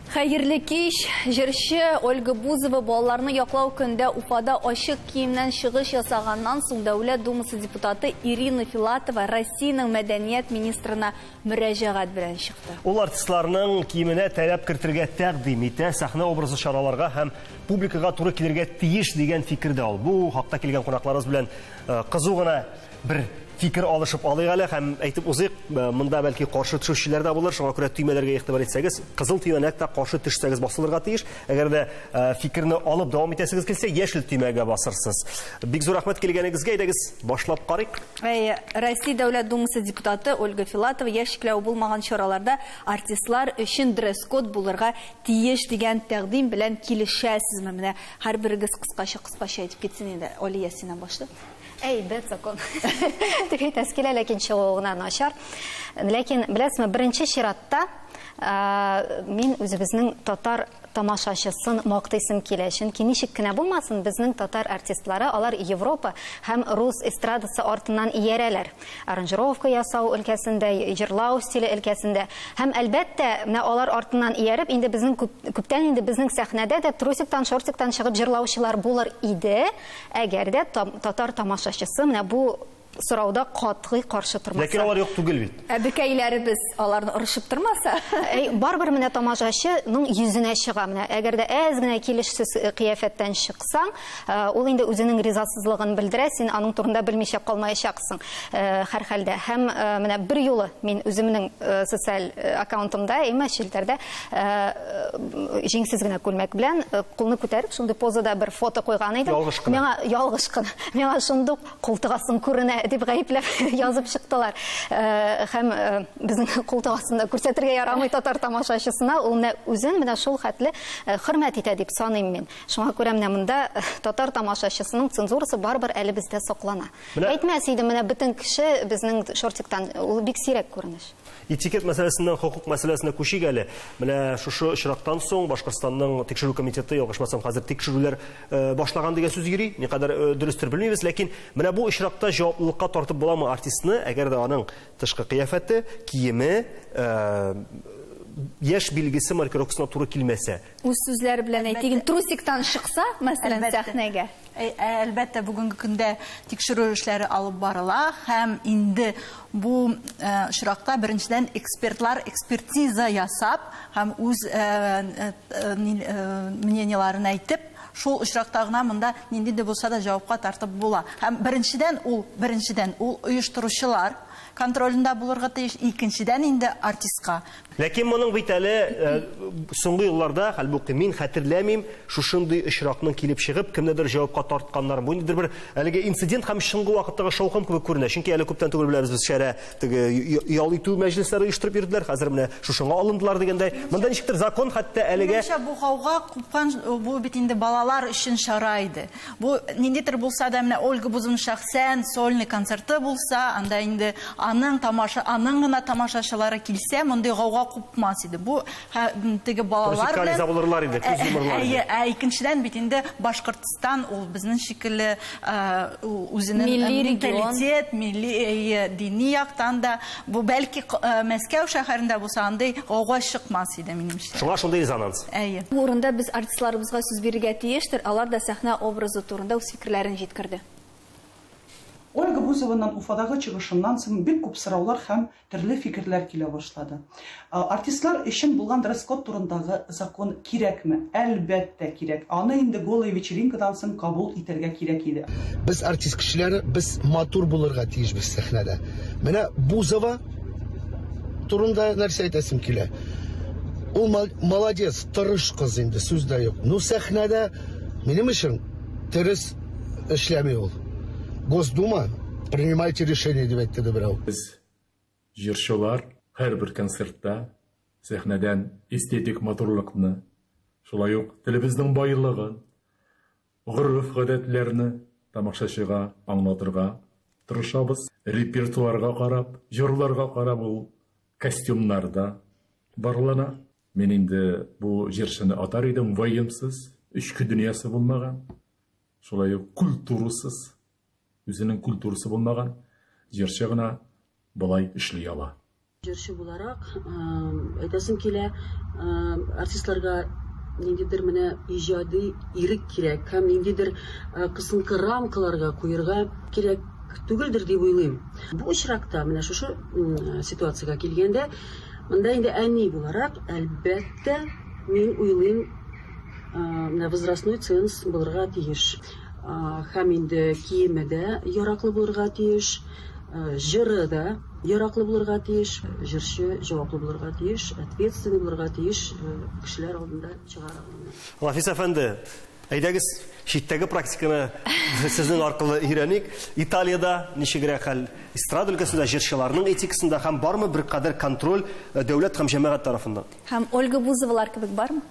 Хәерле кич, җырчы Ольга Бузова балаларны яклау көндә Уфада ачык киемнән чыгыш ясаганнан соң Дәүләт Думасы депутаты Ирина Филатова Россиянең мәдәният министрына мөрәҗәгать белән чыкты. Ул артистларның киеменә таләп кертергә тәкъдим итә, сәхнә образы чараларга һәм публикага туры килергә тиеш дигән фикердә ул. Бу хакта килгән кунакларыбыз белән кызу гына бер fikir alışıp alıyıq әлі, һәм әйтеп узыйк, монда бәлки каршы төшүчеләр дә булыр, шуңа күрә төймәләргә игътибар итсәгез, кызыл төймәнәк тә каршы төшсәгез басылырга тиеш. Әгәр дә фикерне алып дәвам итәсегез килсә, яшел төймәгә басырсыз. Бик зур рәхмәт килгәнегезгә, әйдәгез, башлап карыйк. Россия Дәүләт Думасы депутаты Ольга Филатова яшькләү булмаган чараларда артистлар өчен дресс-код булырга тиеш дигән тәкъдим белән килешәсезме? Менә һәрберегез кыскача әйтеп китсен инде. Алия, синнән башлы. Бет закон. Теге тәскилә ләкин чыгуына начар. Ләкин беләсезме, беренче чиратта мин үзебезнең татар тамашачысын мактыйсым килә. Чөнки ничек кенә булмасын, безнең татар артистлары, алар Европа һәм рус эстрадасы артыннан иярәләр. Аранжировка ясау өлкәсендә, җырлау стиле өлкәсендә һәм әлбәттә, менә алар артыннан ияреп, инде безнең күптән инде безнең сәхнәдә дә трусиктан, шортиктан чыгып җырлаучылар булыр иде, әгәр дә татар тамашачысы менә бу сорауда катгый каршы тормаса. Ләкин алар юк түгел бит. Бикәйләребез аларны ырышып тормаса, барбыр менә тамашачының йөзенә чыга. Менә әгәр дә әз генә килешсез кыяфәттән чыксаң, ул инде үзенең ризасызлыгын белдерә, син аның турында белмичә калмаячаксың. Һәр хәлдә һәм менә бер юлы мин үземнең социаль аккаунтымда, имәчелдәрдә җиңсез генә күлмәк белән кулны күтәреп, шундый позада бер фото куйган идем. Миңа ялгыш кына. Миңа шундук култыгасым күренә дип гаепләп язып чыктылар. Һәм безнең култыгасында күрсәтергә ярамый татар тамашачысына, ул үзен менә шул хәтле хөрмәт итә дип саныйм мин. Шуңа күрә менә монда татар тамашачысының цензурасы барбыр әле бездә саклана. Әйтмәс иде, менә бөтен кеше безнең шортиктан ул бик сирәк күренеш. Этикет мәсьәләсеннән хукук мәсьәләсенә күчик әле. Менә шушы очрактан соң Башкортстанның тикшерү комитеты, ялгышмасам, хәзер тикшерүләр башлаган дигән сүз йөри. Никадәр дөрестер белмибез, ләкин менә бу очракта җаваплылыкка тартып буламы артистны, әгәр дә аның тышкы кыяфәте, киеме, яшь билгесе маркировкасына туры килмәсә. Үз сүзләре белән әйтегез, трусиктан чыкса, мәсәлән, сәхнәгә. Әлбәттә, бүгенге көндә тикшерү эшләре алып барыла, һәм инде бу очракта беренчедән экспертлар экспертиза ясап, һәм үз мнениеларын әйтеп, шул очракта гына монда нинди дә булса да җавапка тартып була. Һәм беренчедән ул оештыручылар контролендә булырга тиеш, икенчедән инде артистка. Ләкин моның бит әле соңгы елларда, хәлбуки, мин хәтерләмим, шушындый очракның килеп чыгып, кемнедер җавапка тартканнар. Бу инде бер әлеге инцидент һәм чынгы вакыттагы шаукым кебек күренә. Чөнки әле күптән түгел беләбез без шәрә теге ял итү мәҗлесләре оештырып йөрделәр. Хәзер менә шушыңа алындылар дигәндәй. Монда ничектер закон хәтта әлегә бу гауга купкан, бу бит инде балалар өчен чара иде. Бу ниндидер булса да, менә Ольга Бузова шәхсән сольный концерты булса, анда инде аның гына тамашачылары килсә, мондай гауга купмас иде. Бу теге балалар белән икенчедән бит инде Башкортстан ул безнең шикелле үзенең менталитет, милли дини яктан да, бу бәлки Мәскәү шәһәрендә булса, андай гауга чыкмас иде, минемчә. Шуңа шундый резонанс. Бу урында без артистларыбызга сүз бирергә тиештер, алар да сәхнә образы турында үз фикерләрен җиткерде. Ольга Бузованың Уфадагы чыгышыннан соң бик күп сораулар һәм төрле фикерләр килә башлады. Артистлар өчен булган дресс-код турындагы закон кирәкме? Әлбәттә кирәк. Аны инде голый вечеринкадан соң кабул итәргә кирәк иде. Без артист кешеләре, без матур булырга тиешбез сәхнәдә. Менә Бузова турында нәрсә әйтәсем килә. Ул молодец, тырыш кыз инде, сүз дә юк. Ну сәхнәдә минем өчен терес эшләми ул. Госдума, принимайте решение, дип әйтте берәү. Без җырчылар һәрбер концертта сәхнәдән эстетик матурлыкны, шулай ук телебезнең байлыгын, гореф-гадәтләрне тамашачыга аңлатырга тырышабыз. Репертуарга карап, җырларга карап, ул костюмнарда барлана. Мин инде бу җырчыны атар идем ваемсыз, эчке дөньясы булмаган, шулай ук культурасыз, үзенең культурасы булмаган җырчы гына болай эшли ала. Җырчы буларак, әйтәсем килә, артистларга ниндидер менә иҗади ирек кирәк, һәм ниндидер кысынкы рамкаларга куярга кирәк түгелдер дип уйлыйм. Бу очракта менә шушы ситуациягә килгәндә, монда инде әни буларак, әлбәттә, мин уйлыйм, менә возрастной ценз булырга тиеш. Һәм инде киеме дә яраклы булырга тиеш, җыры да яраклы булырга тиеш, җырчы җаваплы булырга тиеш, ответственный булырга тиеш, кешеләр алдында чыгара. Нафис әфәнде, әйдәгез читтәге практиканы сезнең аркылы өйрәник. Италиядә ничегрәк хәл? Эстрада өлкәсендә җырчыларның этикасында һәм бармы бер кадәр контроль дәүләт һәм җәмәгать тарафыннан? Һәм Ольга Бузовалар кебек бармы?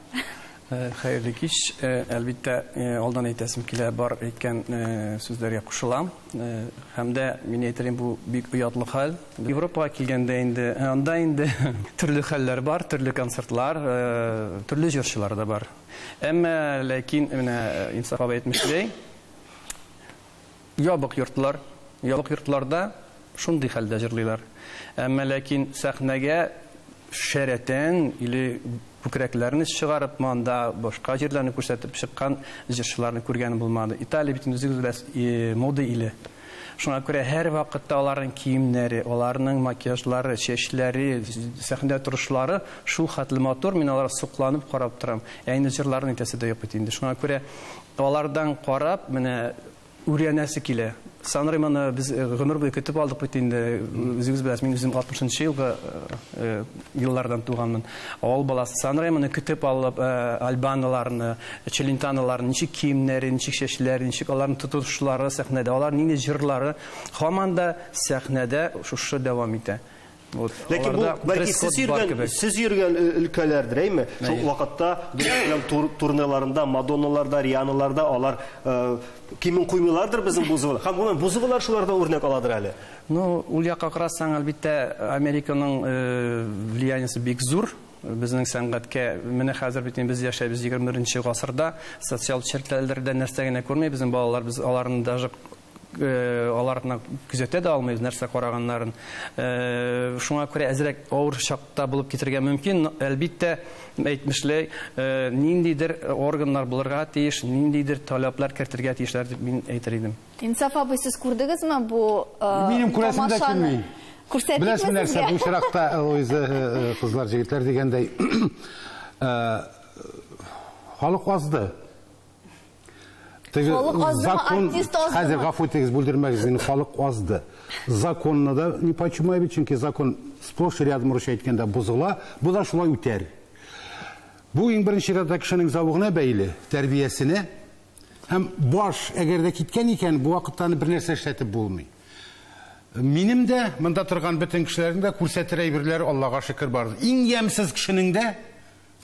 Хәерле кич. Әлбәттә, алдан әйтәсем килә, бар әйткән сүзләргә кушылам. Һәм дә мин әйтәм, бу бик уятлы хәл. Европага килгәндә инде, анда инде төрле хәлләр бар, төрле концертлар, төрле җырчылар да бар. Әмма ләкин менә инсаф әйтмешли, ябык йортларда шундый хәлдә җырлыйлар. Әмма ләкин сәхнәгә шәрәтен или күкрәкләрне чыгарып, манда башка җирләрне күрсәтеп чыккан җырчыларны күргән булмады. Италия бит үзегез мода иле. Шуңа күрә һәр вакытта аларның киемнәре, аларның макияжлары, чәчләре, сәхнәдә торышлары шул хәтле матур, мин аларга сукланып карап торам. Әйне җырларны итәсе дә юк бит инде. Шуңа күрә алардан карап, менә үрәнәсе килә. Санрый моны без гомер буе көтеп алдык бит инде. Үзегез беләсез, мин үзем 60-нчы еллардан туганмын. Авыл баласы. Санрый моны көтеп алып, альбаналарны, челентаналарны, ничек киемнәре, ничек чәчләре, ничек аларның тотышлары сәхнәдә, алар нинди җырлары һаман да сәхнәдә шушы дәвам итә. Ләкин бу бәлки сез йөргән өлкәләрдер, әйме? Шул вакытта турнеларында, Мадонналарда, Рианаларда алар кимен куймыйлардыр безнең Бузовалар. Һәм Бузовалар шулардан үрнәк аладыр әле. Ну, ул якка карасаң, әлбәттә, Американың влияниесе бик зур. Безнең сәнгатькә, менә хәзер бит без яшәйбез 21-нче гасырда, социаль чиркәләрдә нәрсә генә күрмәй, безнең балалар, без аларны даже аларны күзәтә дә алмыйбыз, нәрсә караганнарын. Шуңа күрә әзрәк авыр чакта булып китергә мөмкин. Әлбәттә, әйтмешләй, ниндидер органнар булырга тиеш, ниндидер таләпләр кертергә тиешләр дип мин әйтер идем. Инсаф абый, сез күрдегезме бу Минем күрәсемдә килми. Беләсезме нәрсә, бу чиракта үзе кызлар, җегетләр дигәндәй халык азды. Закон, хәзер гафу итегез, бүлдермәгез, мине халык азды. Законны да не почему, чөнки закон сплош рядом русча әйткәндә бузыла, бу да шулай үтәр. Бу иң беренче рәттә кешенең завыгына бәйле, тәрбиясенә. Һәм баш, әгәр дә киткән икән, бу вакытта бер нәрсә эшләтеп булмый. Минем дә, монда торган бөтен кешеләрнең дә күрсәтер әйберләр, Аллага шөкер бар. Иң ямьсез кешенең дә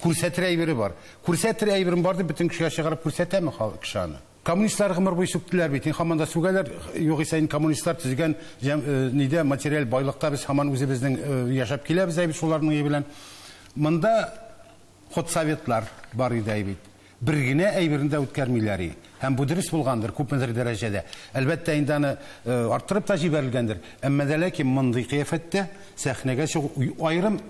күрсәтер әйбере бар. Күрсәтер әйберем бар дип бөтен кешегә чыгарып күрсәтәме кешене? Коммунистлар гомер буе сүктеләр бит. Һаман да сүгәләр, югыйсә коммунистлар төзегән нидә материаль байлыкта без һаман үзебезнең яшәп киләбез әйбит шуларның белән. Монда ход-советлар бар иде бит. Бер генә әйберендә үткәрмиләр. Һәм бу дөрес булгандыр күпмедер дәрәҗәдә. Әлбәттә инде аны арттырып та җибәрелгәндер. Әмма дә ләкин мондый кыяфәттә сәхнәгә айрым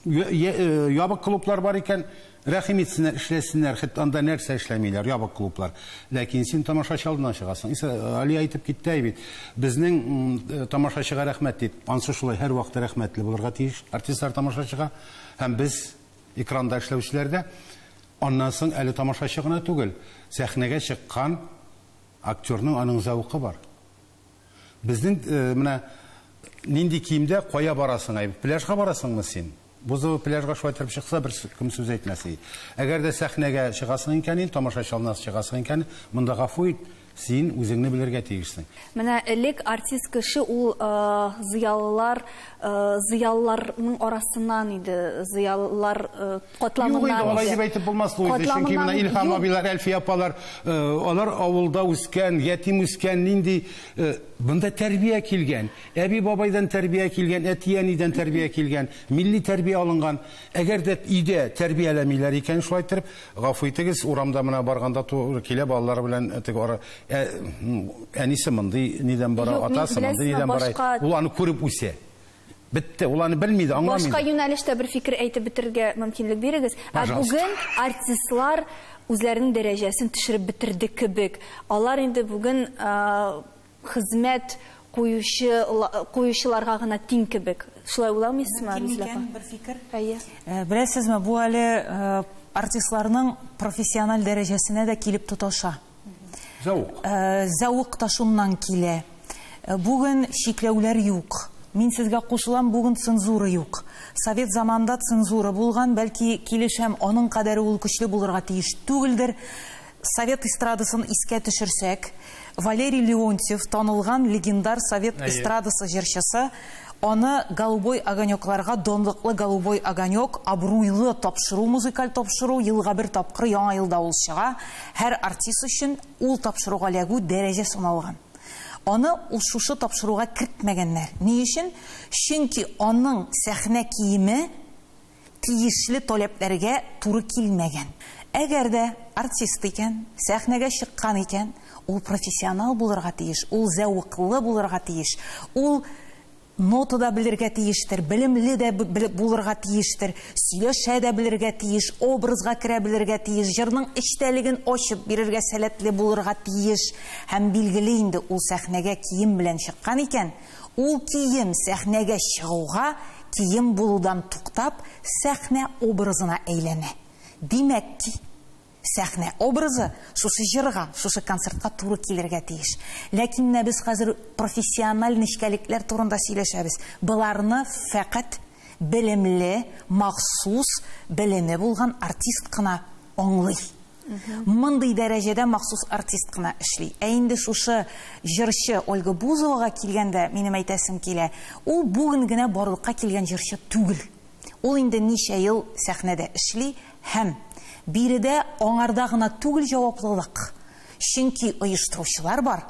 ябык клублар бар икән, рәхим итсеннәр, эшләсеннәр, хәтта анда нәрсә эшләмиләр, ябык клублар. Ләкин син тамашачы алдына чыгасың. Али әйтеп китте бит. Безнең тамашачыга рәхмәт дип, ансы шулай һәр вакыт рәхмәтле булырга тиеш артистлар тамашачыга, һәм без экранда эшләүчеләрдә аннан соң әле тамашачы гына түгел, сәхнәгә чыккан актерның аның зәвыкы бар. Безнең менә нинди киемдә кая барасың, пляжга барасыңмы син? Бузы пляжга шулай торып чыкса, бер кем сүз әйтмәсе. Әгәр дә сәхнәгә чыгасың икән, тамашачы алдына чыгасың икән, монда гафу ит, син үзеңне белергә тиешсең. Менә элек артист кеше ул зыялыларның арасыннан иде, зыялылар катламыннан иде. Алай дип әйтеп булмас ул иде, чөнки менә Илһам абыйлар, Әлфия апалар, алар авылда үскән, ятим үскән, нинди бunda тәрбия килгән, әби бабайдан тәрбия килгән, әтиянидән тәрбия килгән, милли тәрбия алынган. Әгәр дә өйдә тәрбияләмиләр икән, шулай итеп, гафу итегез, урамда менә барганда туры килә балалар белән әнисе мондый нидән бара, атасы мондый нидән бара. Ул аны күреп үсә. Бітті, оланы білмейді, аңламайды. Башқа юнәлештә бер фикер әйтеп бетерергә мөмкинлек бирегез. Бүген артистлар үзләренең дәрәҗәсен төшереп бетерде кебек. Алар инде бүген хезмәт куючыларга гына тиң кебек. Шулай уйламыйсызмы, Рузилә? Бер фикер. Беләсезме, бу әле артистларның профессиональ дәрәҗәсенә дә килеп тоташа. Зәвык та шуннан килә. Бүген шикләүләр юк. Мин сезгә кушылам, бүген цензура юк. Совет заманда цензура булган, бәлки килешәм, аның кадәре ул көчле булырга тиеш түгелдер. Совет эстрадасын искә төшерсәк, Валерий Леонтьев, танылган легендар совет эстрадасы җырчысы, аны голубой огонёкларга, донлыклы голубой огонёк, абруйлы тапшыру, музыкаль тапшыру, елга бер тапкыр яңа елда ул чыга. Һәр артист өчен ул тапшыруга ләгү дәрәҗә саналган. Аны ул шушы тапшыруга кертмәгәннәр. Ни өчен? Чөнки аның сәхнә киеме тиешле таләпләргә туры килмәгән. Әгәр дә артист икән, сәхнәгә чыккан икән, ул профессионал булырга тиеш, ул зәвыклы булырга тиеш, ул нотада белергә тиештер, белемле дә булырга тиештер, сөйләшә дә белергә тиеш, образга керә белергә тиеш, җырның эчтәлеген ачып бирергә сәләтле булырга тиеш. Һәм билгеле инде ул сәхнәгә кием белән чыккан икән, ул кием сәхнәгә чыгуга, кием булудан туктап, сәхнә образына әйләнә. Димәк ки, сәхнә образы шушы җырга, шушы концертка туры килергә тиеш. Ләкин без хәзер профессиональ нечкәлекләр турында сөйләшәбез. Буларны фақат белемле, махсус белеме булган артист кына аңлый. Мондый дәрәҗәдә махсус артист кына эшли. Ә инде шушы җырчы Ольга Бузовага килгәндә, минем әйтәсем килә, ул бүген генә барлыкка килгән җырчы түгел. Ул инде ничә ел сәхнәдә эшли һәм биредә аңарда гына түгел җаваплылык. Чөнки оештыручылар бар,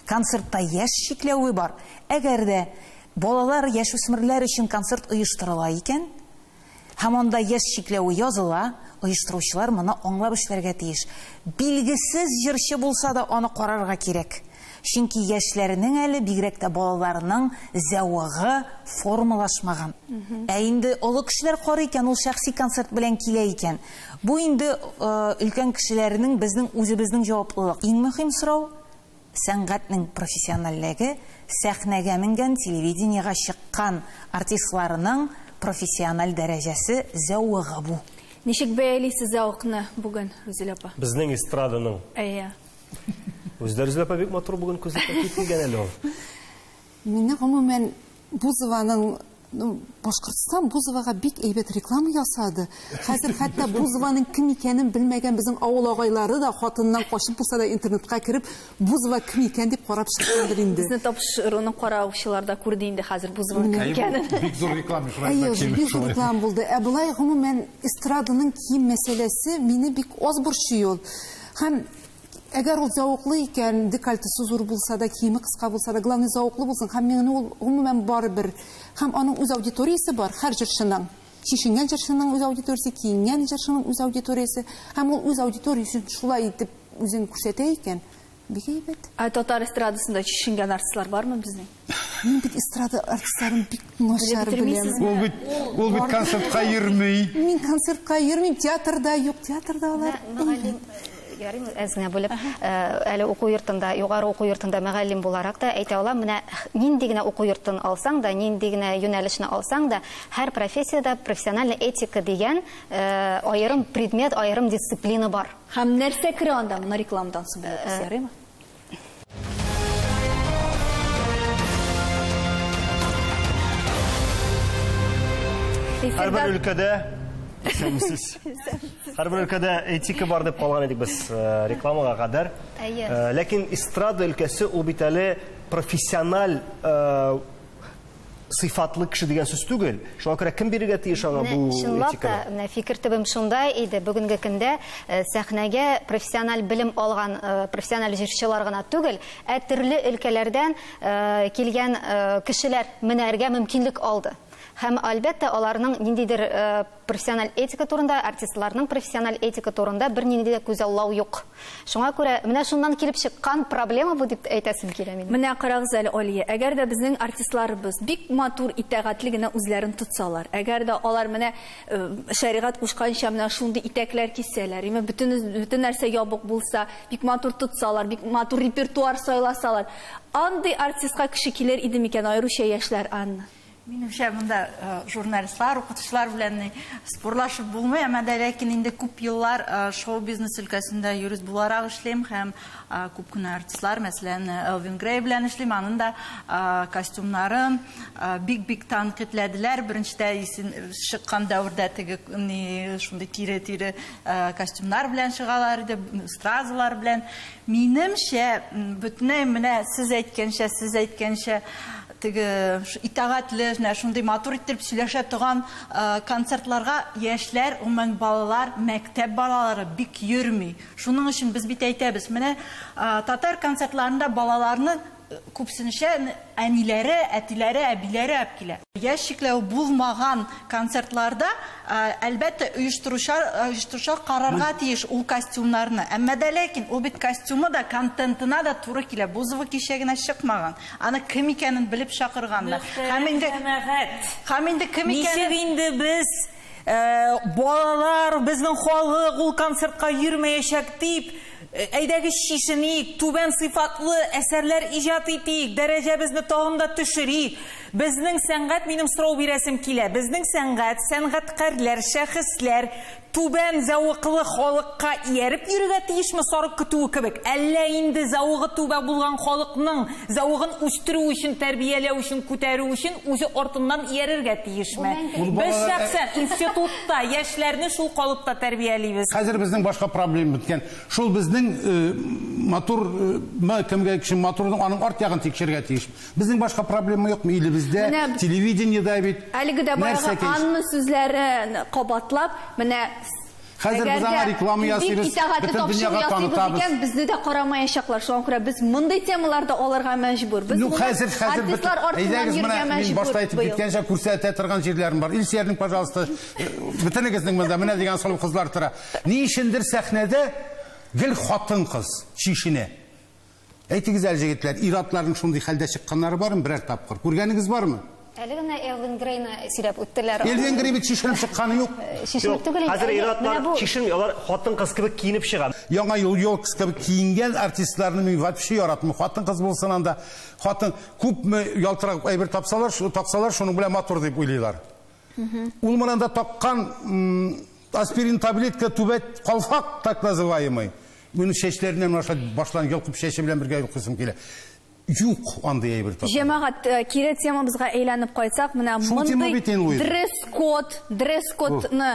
концертта яшь шикләүе бар. Әгәр дә балалар, яшүсмерләр өчен концерт оештырыла икән, һәм анда яшь шикләүе языла, оештыручылар моны аңлап эшләргә тиеш. Билгесез җырчы булса да аны карарга кирәк. Чөнки яшьләрнең әле бигрәк тә балаларның зәвыгы формалашмаган. Ә инде олы кешеләр карый икән, ул шәхси концерт белән килә икән. Бу инде өлкән кешеләрнең, безнең үзебезнең җаваплылык. Иң мөһим сорау сәнгатьнең профессиональлеге, сәхнәгә менгән, телевидениегә чыккан артистларның профессиональ дәрәҗәсе, зәвыгы бу. Ничек бәялисез зәвыкны бүген, Рузилә апа? Безнең эстраданың. Үзләрегезгә бик матур бүген күзәтеп киткән әле ул. Мине гомумән Бузованың Башкортстан Бузовага бик әйбәт реклама ясады. Хәзер хәтта Бузованың кем икәнен белмәгән безнең авыл агайлары да хатыннан качып булса да интернетка кирип Бузова кем икән дип карап чыккандыр инде. Безне тапшыруны караучылар да күрде инде хәзер Бузованың кем икәнен. Бик зур реклама бик зур реклама булды. Ә булай гомумән эстраданың кием мәсьәләсе мине бик аз борчый. Һәм әгәр ул зәвыклы икән, декольтесі зур булса да, киеме кыска булса да, главный зәвыклы булсын, һәм менә ул гомумән барыбер. Һәм аның үз аудиториясе бар, һәр җырчының. Чишенгән җырчының үз аудиториясе, киенгән җырчының үз аудиториясе, һәм ул үз аудиториясын шулай итеп үзен күрсәтә икән. Бик әйбәт. Татар эстрадасында чишенгән артистлар бармы безнең? Мин бит эстрада артистларын бик начар беләм. Ул бит концертка йөрми. Мин концертка йөрмим, театрда юк, театрда алар. Ярым әзгенә булып, әле уку йортында, югары уку йортында мөгаллим буларак та әйтә алам, менә нинди генә уку йортын алсаң да, нинди генә юнәлешне алсаң да, һәр профессиядә профессиональ этика дигән аерым предмет, аерым дисциплина бар. Һәм нәрсә керә анда, моны рекламадан соң беләбез, ярыймы? Һәр өлкәдә Һәрбер өлкәдә этика бар дип калган идек без рекламага кадәр. Ләкин эстрада өлкәсе ул бит әле профессиональ сыйфатлы кеше дигән сүз түгел. Шуңа күрә кем бирергә тиеш аңа бу этиканы? Менә фикер төбем шундай иде. Бүгенге көндә сәхнәгә профессиональ белем алган профессиональ җырчылар гына түгел, төрле өлкәләрдән килгән кешеләр менәргә мөмкинлек алды. Һәм әлбәттә аларның ниндидер профессиональ этика турында, артистларның профессиональ этика турында бер нинди дә күзаллау юк. Шуңа күрә менә шуннан килеп чыккан проблема бу дип әйтәсем килә минем. Менә карагыз әле, Алия, әгәр дә безнең артистларыбыз бик матур итәгатьле генә үзләрен тотсалар, әгәр дә алар менә шәригать кушканча менә шундый итәкләр киссәләр, бөтен нәрсә ябык булса, бик матур тотсалар, бик матур репертуар сайласалар, андый артистка кеше килер иде микән, аеруча яшьләр, Анна? Минемчә, монда журналистлар, укытучылар белән спорлашып булмый, әмма дә ләкин инде күп еллар шоу-бизнес өлкәсендә юрист буларак эшлим һәм күп кенә артистлар, мәсәлән, Элвин Грей белән эшлим, аның да костюмнарын бик тәнкыйтьләделәр. Беренчедә чыккан дәврдә теге шундый тире костюмнар белән чыгалар иде, стразалар белән. Минемчә, бөтенләй менә сез әйткәнчә теге итәгатьле, шундый матур итеп сөйләшә торган концертларга яшьләр, уман балалар, мәктәп балалары бик йөрми. Шуның өчен без бит әйтәбез, менә татар концертларында балаларны күпсенчә әниләре, әтиләре, әбиләре алып килә. Яшь чикләү булмаган концертларда әлбәттә оештыручылар карарга тиеш ул костюмнарны. Әмма дә ләкин ул бит костюмы да контентына да туры килә. Бузова кичәгенә чыкмаган. Аны кем икәнен белеп чакырганнар. Һәм инде кем икәнен инде без балалар, безнең халык ул концертка йөрмәячәк дип әйдәгез шишеник, түбән сыйфатлы әсәрләр иҗат итик, дәрәҗәбезне тагын да төшерик. Безнең сәнгать, минем сорау бирәсем килә, безнең сәнгать, сәнгатькәрләр, шәхесләр түбән зәвыклы халыкка ияреп йөрергә тиешме сарык көтүе кебек? Әллә инде зәвыгы түбә булган халыкның зәвыгын үстерү өчен, тәрбияләү өчен, күтәрү өчен үзе артыннан иярергә тиешме? Без шәхсән институтта яшьләрне шул калыпта тәрбиялибез. Хәзер безнең башка проблема биткән. Шул безнең матур кемгә кеше матурның аның арт ягын тикшергә тиеш. Безнең башка проблема юкмы? Или бездә телевидениедә бит әлеге дә баягы Анна сүзләрен кабатлап, менә хәзер без аңа реклама ясыйбыз, бөтен дөньяга танытабыз. Безне дә карамаячаклар, шуңа күрә без мондый темаларда алырга мәҗбүр. Без артистлар артыннан йөргәнгә мәҗбүр. Башта әйтеп киткәнчә күрсәтә торган җирләрем бар. Илсиярның, пожалуйста, бөтенегезнең монда менә дигән салым кызлар тора. Ни өчендер сәхнәдә гел хатын кыз чишенә. Әйтегез әле җегетләр, иратларның шундый хәлдә чыкканнары бармы берәр тапкыр? Күргәнегез бармы? Әле генә Элвин Грейны сөйләп үттеләр. Элвин Грей бит шишенеп чыкканы юк. Шишенеп түгел. Хәзер иратлар чишенми, алар хатын кыз кебек киенеп чыга. Яңа ел кыз кебек киенгән артистларны мин вообще яратмыйм. Хатын кыз булсын анда, хатын күпме ялтырак әйбер тапсалар, шуның белән матур дип уйлыйлар. Ул монда таккан аспирин таблетка түбәт калфак так называемый. Буны чәчләреннән башлан йолкып чәче белән бергә йолкысым килә. Юк андый әйбер тапкан. Җәмәгать, кире темабызга әйләнеп кайтсак, менә мондый дресс-кодны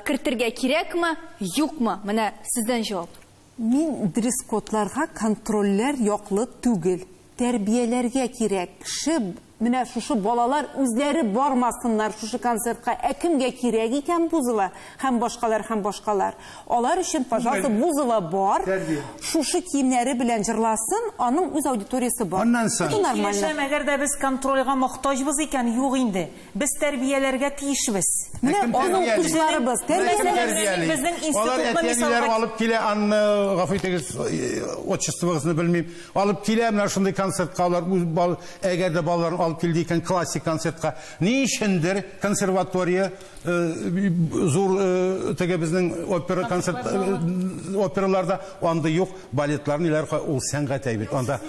кертергә кирәкме, юкмы? Менә сездән җавап. Мин дресс-кодларга контрольләр яклы түгел. Тәрбияләргә кирәк. Кеше менә шушы балалар үзләре бармасыннар шушы концертка. Кемгә кирәк икән Бузова һәм башкалар. Алар өчен, пожалуйста, Бузова бар. Шушы киемнәре белән җырласын, аның үз аудиториясы бар. Бу нормально. Әгәр дә без контрольгә мохтаҗбыз икән, юк инде. Без тәрбияләргә тиешбез. Менә аның кызларыбыз тәрбияләргә. Безнең институтны мисалга алып килә, Анна, гафу итегез, отчествогызны белмим. Алып килә менә шундый концертка, алар әгәр дә балалар алып килде икән классик концертка. Ни өчендер консерватория зур теге безнең опера концерт операларда анда юк, балетларны иләр ул сәнгать әйбит. Анда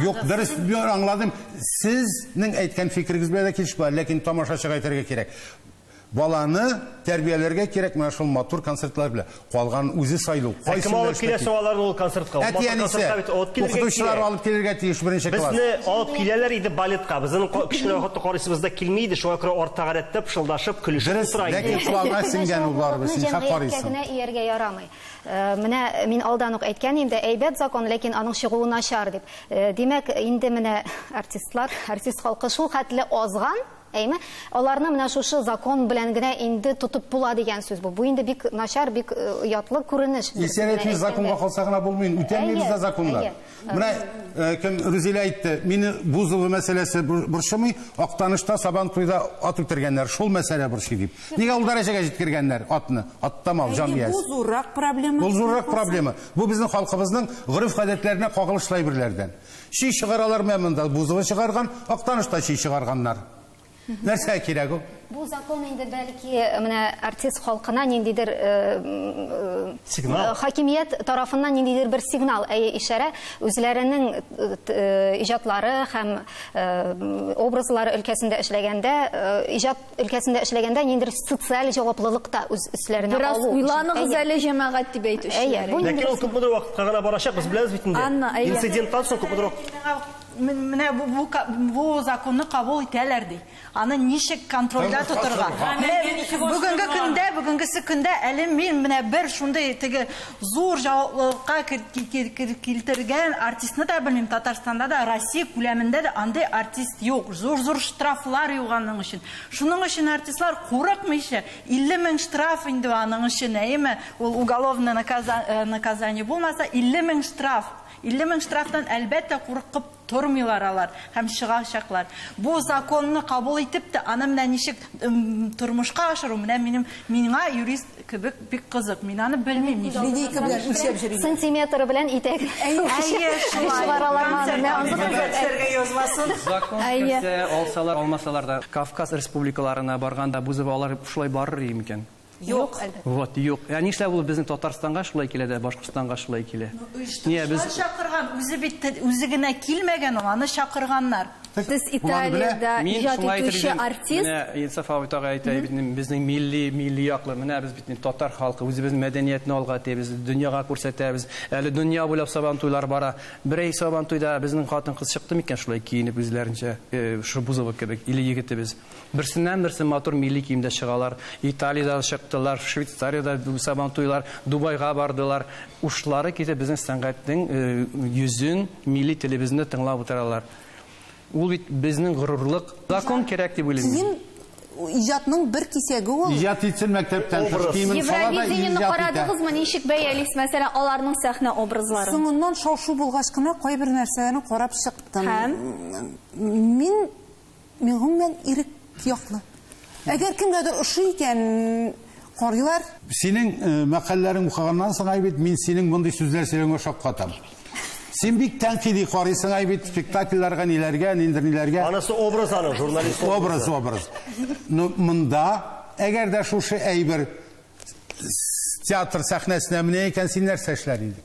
юк, дөрес аңладым. Сезнең әйткән фикерегез белән килешмәде, ләкин тамашачыга әйтергә кирәк. Баланы тәрбияләргә кирәк менә шул матур концертлар белән. Калган үзе сайлау. Кайсы алып киләсе аларны ул концертка? Укытучылар алып килергә тиеш беренче класс. Безне алып киләләр иде балетка. Безнең кичкенә вакытта карыйсыбызда килми иде. Шуңа күрә артта рәттәп пышылдашып, көлешеп утыра иде. Ләкин шуларга сингән уллар без син карыйсың. Генә ияргә ярамый. Менә мин алдан ук әйткән инде, әйбәт закон, ләкин аның чыгуы начар дип. Димәк, инде менә артист халкы шул хәтле азган, әйме? Аларны менә шушы закон белән генә инде тотып була дигән сүз бу. Бу инде бик начар, бик ятлы күренеш. Исәнәтне законга калса гына булмый, үтәмибез дә законнар. Менә кем Рүзилә әйтте, мине Бузова мәсьәләсе борчымый, Актанышта Сабантуйда ат үтергәннәр, шул мәсьәлә борчый дип. Нигә ул дәрәҗәгә җиткергәннәр атны? Аттамал җамгыять. Бу зуррак проблема. Бу зуррак проблема. Бу безнең халкыбызның гырыф-гадәтләренә кагылышлы әйберләрдән. Ши чыгаралар мәмендә Бузова чыгарган, Актанышта ши чыгарганнар. Нәрсә кирәк ул? Бу закон инде бәлки менә артист халкына ниндидер хакимият тарафыннан ниндидер бер сигнал, ишарә үзләренең иҗатлары һәм образлары өлкәсендә эшләгәндә, иҗат өлкәсендә эшләгәндә ниндидер социаль җаваплылык та үз өсләренә алу. Biraz уйланыгыз әле җәмәгать дип әйтүчеләр. Ләкин ул күпмедер вакытка гына барачак, без беләбез бит инде. Инциденттан соң күпмедер Менә бу законны кабул итәләр ди. Аны ничек контрольдә тотырга? Бүгенге көндә әле мин менә бер шундый теге зур җаваплылыкка килтергән артистны да белмим. Татарстанда да, Россия күләмендә дә андый артист юк. Зур штрафлар юганның өчен. Шуның өчен артистлар курыкмыйча 50 мең штраф инде аның өчен, әйме? Ул уголовное наказание булмаса 50 мең штраф. 50 мең штрафтан әлбәттә куркып тормыйлар алар һәм чыгачаклар. Бу законны кабул итеп тә аны менә ничек тормышка ашыру менә миңа юрист кебек бик кызык. Мин аны белмим. Линейка белән үлчәп йөри. Сантиметр белән итәк. Закон кертсә, алсалар, алмасалар да Кавказ республикаларына барганда Бузова алар шулай барыр икән. Юк. Вот, юк. Нишләп ул безнең Татарстанга шулай килә дә, Башкортстанга шулай килә? Нигә без чакырган, үзе генә килмәгән, аны чакырганнар. Сез Италиядә иҗат итүче артист. Менә Инсафа Уйтага әйтә, безнең милли яклы, менә без бит татар халкы, үзебезнең мәдәниятне алга тибез, дөньяга күрсәтәбез. Әле дөнья буйлап Сабантуйлар бара. Берәй Сабантуйда безнең хатын-кыз чыкты микән шулай киенеп үзләренчә, шу Бузова кебек, или егетебез. Берсеннән-берсе матур милли киемдә чыгалар. Италиядә чыктылар, Швейцариядә Сабантуйлар, Дубайга бардылар. Ушлары китеп безнең сәнгатьнең йөзен, милли телебезне тыңлап утыралар. Ул бит безнең горурлык. Закон кирәк дип уйлыйм. Син иҗатның бер кисәге ул. Иҗат итсен мәктәптән киемен сала да Евровидениене карадыгызмы, ничек бәялис, мәсәлән, аларның сәхнә образларын? Соңыннан шау-шу булгач кына кайбер нәрсәләрне карап чыктым. Мин гомумән ирек яклы. Әгәр кемгәдер ошый икән, карыйлар. Синең мәкаләләрен укыганнан соң әйбит, мин синең мондай сүзләр сөйләгәнгә шаккатам. Син бик тәнкыйди карыйсың әйбит, спектакльләргә, ниләргә, ниндер-ниләргә. Анысы образ аны, журналист образ. Ну, монда, әгәр дә шушы әйбер театр сәхнәсенә менә икән, син нәрсә эшләр инде?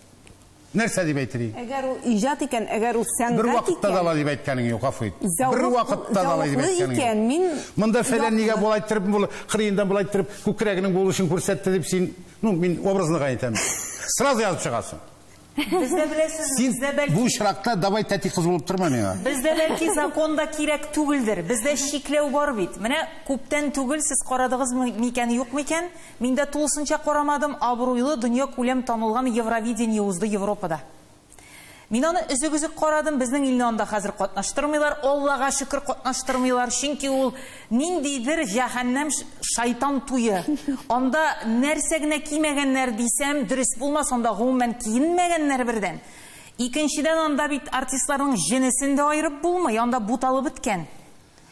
Нәрсә дип әйтер? Әгәр ул иҗат икән, әгәр ул сәнгать икән. Бер вакытта да дип әйткәнең юк, Афит. Бер вакытта да дип әйткәнең юк. Монда фәлән нигә булай торып, кырыендан булай торып, күкрәгенең булышын күрсәтте дип син, ну, мин образны әйтәм. Сразу язып чыгасың. Бездә беләсез, бездә бәлки бу очракта давай тәти кыз булып торма миңа. Бездә бәлки законда кирәк түгелдер. Бездә шикләү бар бит. Менә күптән түгел сез карадыгызмы микән, юкмы икән? Мин дә тулысынча карамадым. Абруйлы дөнья күләм танылган Евровидение узды Европада. Мин аны үзек карадым, безнең илне анда хәзер катнаштырмыйлар, Аллага шөкер катнаштырмыйлар, чөнки ул ниндидер җәһәннәм шайтан туе. Анда нәрсә генә кимәгәннәр дисәм, дөрес булмас, анда гомумән киенмәгәннәр бердән. Икенчедән анда бит артистларның җенесен дә аерып булмый, анда буталып беткән.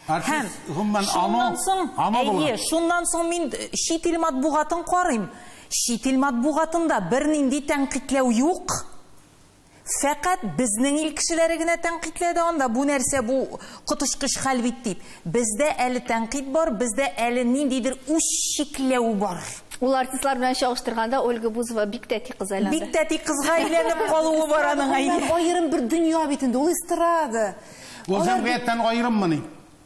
Артист гомумән аны булган. Шуннан соң мин чит ил матбугатын карыйм. Чит ил матбугатында бернинди тәнкыйтьләү юк. Фәкать безнең ил кешеләре генә тәнкыйтьләде анда, бу нәрсә, бу котышкыч хәл бит дип. Бездә әле тәнкыйть бар, бездә әле ниндидер үчикләү бар. Ул артистлар белән чагыштырганда Ольга Бузова бик тәти кыз әйләнде. Бик тәти кызга әйләнеп калуы бар аның әйе. Аерым бер дөнья бит инде, ул эстрада. Ул җәмгыятьтән аерыммы?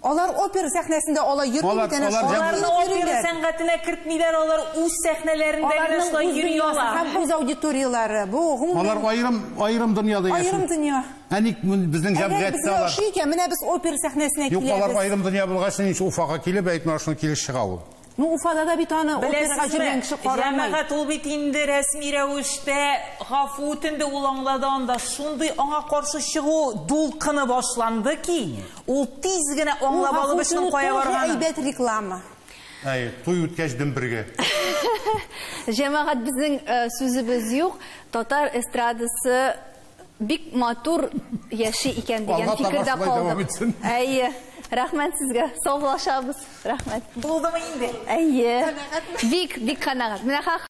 Алар опера сәхнәсендә алай йөрмиләр икән. Аларны опера сәнгатенә кертмиләр, алар үз сәхнәләрендә генә шулай йөриләр. Һәм үз аудиториялары. Бу алар аерым дөньяда яши. Аерым дөнья. Әник безнең җәмгыятьтә алар. Шул икән, менә без опера сәхнәсенә киләбез. Юк, алар аерым дөнья булгач, ничә Уфага килеп, әйтмә шуны килеш чыга ул. Ну, Уфада да бит аны операга жүргән кеше карамый. Җәмәгать ул бит инде рәсми рәвештә гафу үтенде, ул аңлады, анда шундый аңа каршы чыгу дулкыны башланды ки, ул тиз генә аңлап алып эшнең кая барганын. Әйбәт реклама. Туй үткәчтән бергә. Җәмәгать безнең сүзебез юк. Татар эстрадасы бик матур яши икән дигән фикердә калдык. Әйе. Рәхмәт сезгә. Саулашабыз. Рәхмәт. Булдымы инде? Әйе. Бик канәгать. Менә